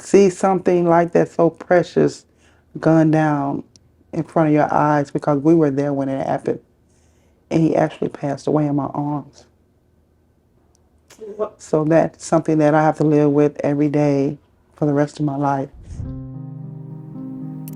see something like that so precious gunned down in front of your eyes, because we were there when it happened. And he actually passed away in my arms. So that's something that I have to live with every day for the rest of my life.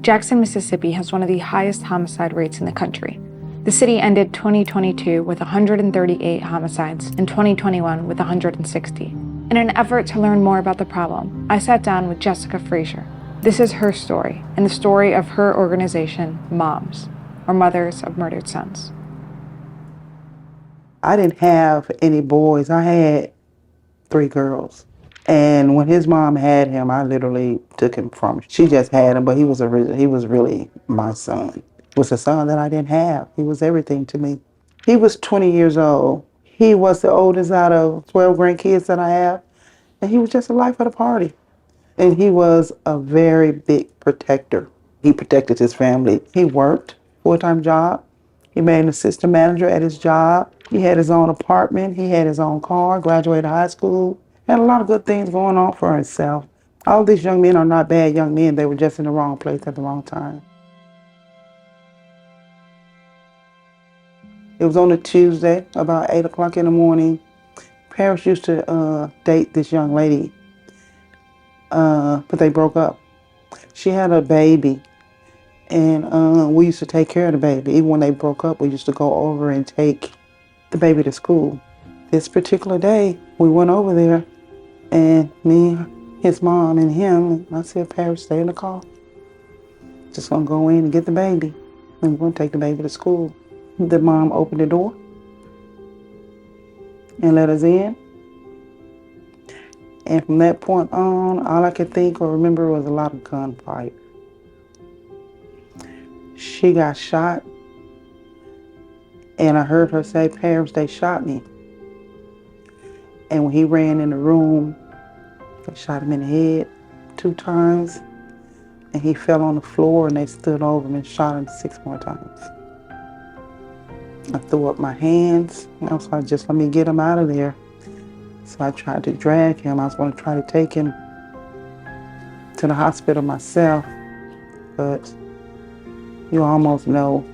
Jackson, Mississippi has one of the highest homicide rates in the country. The city ended 2022 with 138 homicides and 2021 with 160. In an effort to learn more about the problem, I sat down with Jessica Frazier. This is her story and the story of her organization, M.O.M.S, or Mothers of Murdered Sons. I didn't have any boys. I had 3 girls. And when his mom had him, I literally took him from her. She just had him, but he was really my son. It was a son that I didn't have. He was everything to me. He was 20 years old. He was the oldest out of 12 grandkids that I have. And he was just the life of the party. And he was a very big protector. He protected his family. He worked full-time job. He made an assistant manager at his job. He had his own apartment. He had his own car, graduated high school. Had a lot of good things going on for himself. All these young men are not bad young men. They were just in the wrong place at the wrong time. It was on a Tuesday, about 8 o'clock in the morning. Parents used to date this young lady, but they broke up. She had a baby, and we used to take care of the baby. Even when they broke up, we used to go over and take the baby to school. This particular day, we went over there, and me, his mom, and him, I said, Paris, stay in the car. Just gonna go in and get the baby, and we're gonna take the baby to school. The mom opened the door and let us in. And from that point on, all I could think or remember was a lot of gunfire. She got shot, and I heard her say, Paris, they shot me. And when he ran in the room, they shot him in the head 2 times, and he fell on the floor, and they stood over him and shot him 6 more times. I threw up my hands, and I was like, just let me get him out of there. So I tried to drag him. I was going to try to take him to the hospital myself, but you almost know.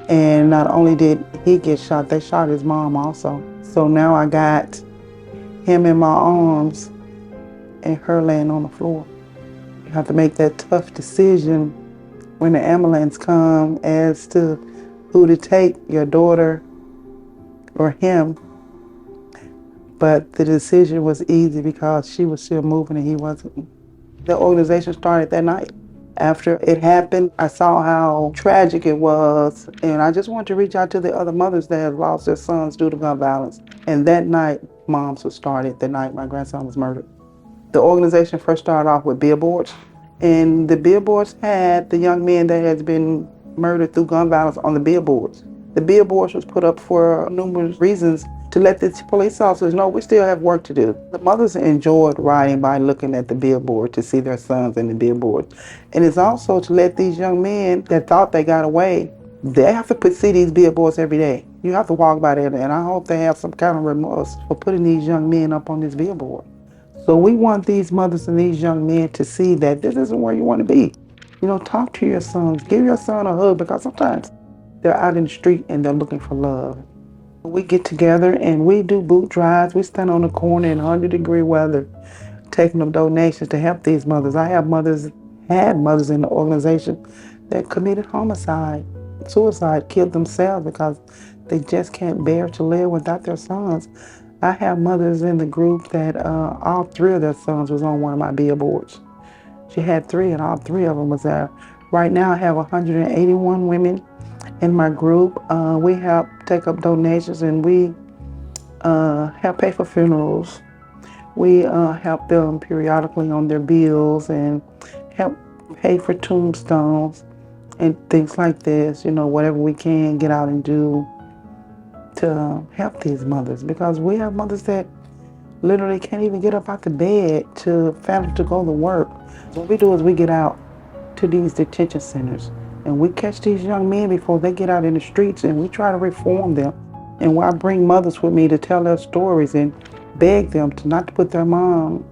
And not only did he get shot, they shot his mom also. So now I got him in my arms and her laying on the floor. You have to make that tough decision when the ambulance comes as to who to take, your daughter or him. But the decision was easy because she was still moving and he wasn't. The organization started that night. After it happened, I saw how tragic it was, and I just wanted to reach out to the other mothers that had lost their sons due to gun violence. And that night, M.O.M.S was started, the night my grandson was murdered. The organization first started off with billboards, and the billboards had the young men that had been murdered through gun violence on the billboards. The billboards was put up for numerous reasons to let the police officers know we still have work to do. The mothers enjoyed riding by looking at the billboard to see their sons in the billboard. And it's also to let these young men that thought they got away, they have to see these billboards every day. You have to walk by there, and I hope they have some kind of remorse for putting these young men up on this billboard. So we want these mothers and these young men to see that this isn't where you want to be. You know, talk to your sons, give your son a hug, because sometimes they're out in the street and they're looking for love. We get together and we do boot drives. We stand on the corner in 100-degree weather, taking them donations to help these mothers. I have had mothers in the organization that committed homicide, suicide, killed themselves because they just can't bear to live without their sons. I have mothers in the group that all 3 of their sons was on one of my billboards. She had 3 and all 3 of them was there. Right now I have 181 women in my group. We help take up donations, and we help pay for funerals. We help them periodically on their bills and help pay for tombstones and things like this. You know, whatever we can get out and do to help these mothers, because we have mothers that literally can't even get up out the bed to family to go to work. What we do is we get out to these detention centers and we catch these young men before they get out in the streets, and we try to reform them. And I bring mothers with me to tell their stories and beg them to not to put their mom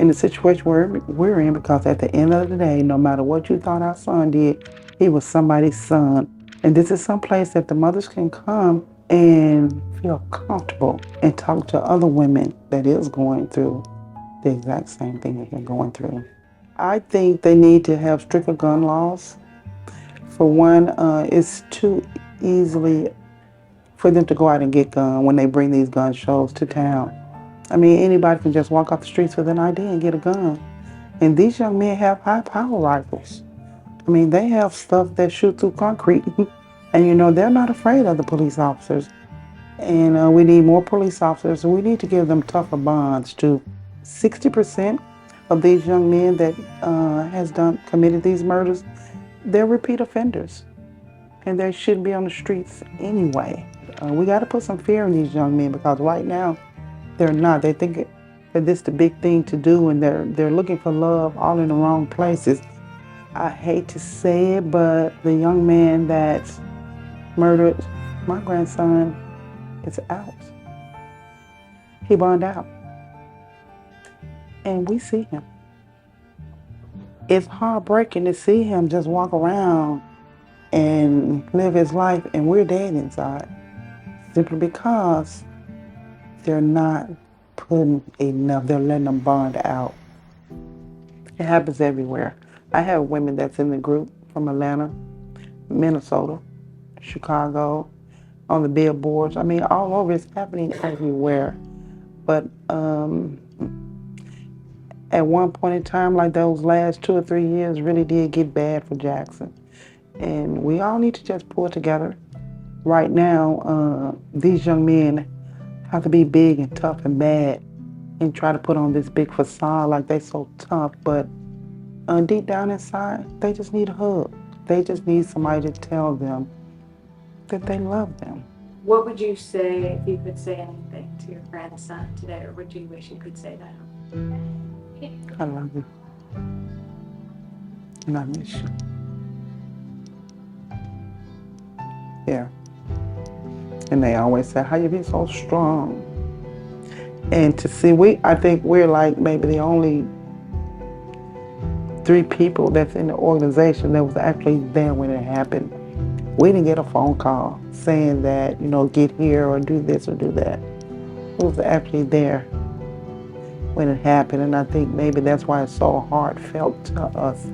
in the situation we're in, because at the end of the day, no matter what you thought our son did, he was somebody's son. And this is some place that the mothers can come and feel comfortable and talk to other women that is going through the exact same thing that you're going through. I think they need to have stricter gun laws. For one, it's too easily for them to go out and get guns when they bring these gun shows to town. I mean, anybody can just walk off the streets with an ID and get a gun. And these young men have high-power rifles. I mean, they have stuff that shoot through concrete. And, you know, they're not afraid of the police officers. And we need more police officers. We need to give them tougher bonds too. 60% of these young men that committed these murders, they're repeat offenders. And they shouldn't be on the streets anyway. We got to put some fear in these young men, because right now, they're not. They think that this is the big thing to do, and they're looking for love all in the wrong places. I hate to say it, but the young man that murdered my grandson is out. He burned out. And we see him. It's heartbreaking to see him just walk around and live his life, and we're dead inside. Simply because they're not putting enough, they're letting them bond out. It happens everywhere. I have women that's in the group from Atlanta, Minnesota, Chicago, on the billboards. I mean, all over, it's happening everywhere. But at one point in time, like those last 2 or 3 years really did get bad for Jackson. And we all need to just pull together. Right now, these young men have to be big and tough and bad and try to put on this big facade like they're so tough, but deep down inside, they just need a hug. They just need somebody to tell them that they love them. What would you say if you could say anything to your grandson today, or would you wish you could say to him? I love you. And I miss you. Yeah. And they always say, how you be so strong? And to see, I think we're like maybe the only 3 people that's in the organization that was actually there when it happened. We didn't get a phone call saying that, you know, get here or do this or do that. We was actually there when it happened, and I think maybe that's why it's so heartfelt to us.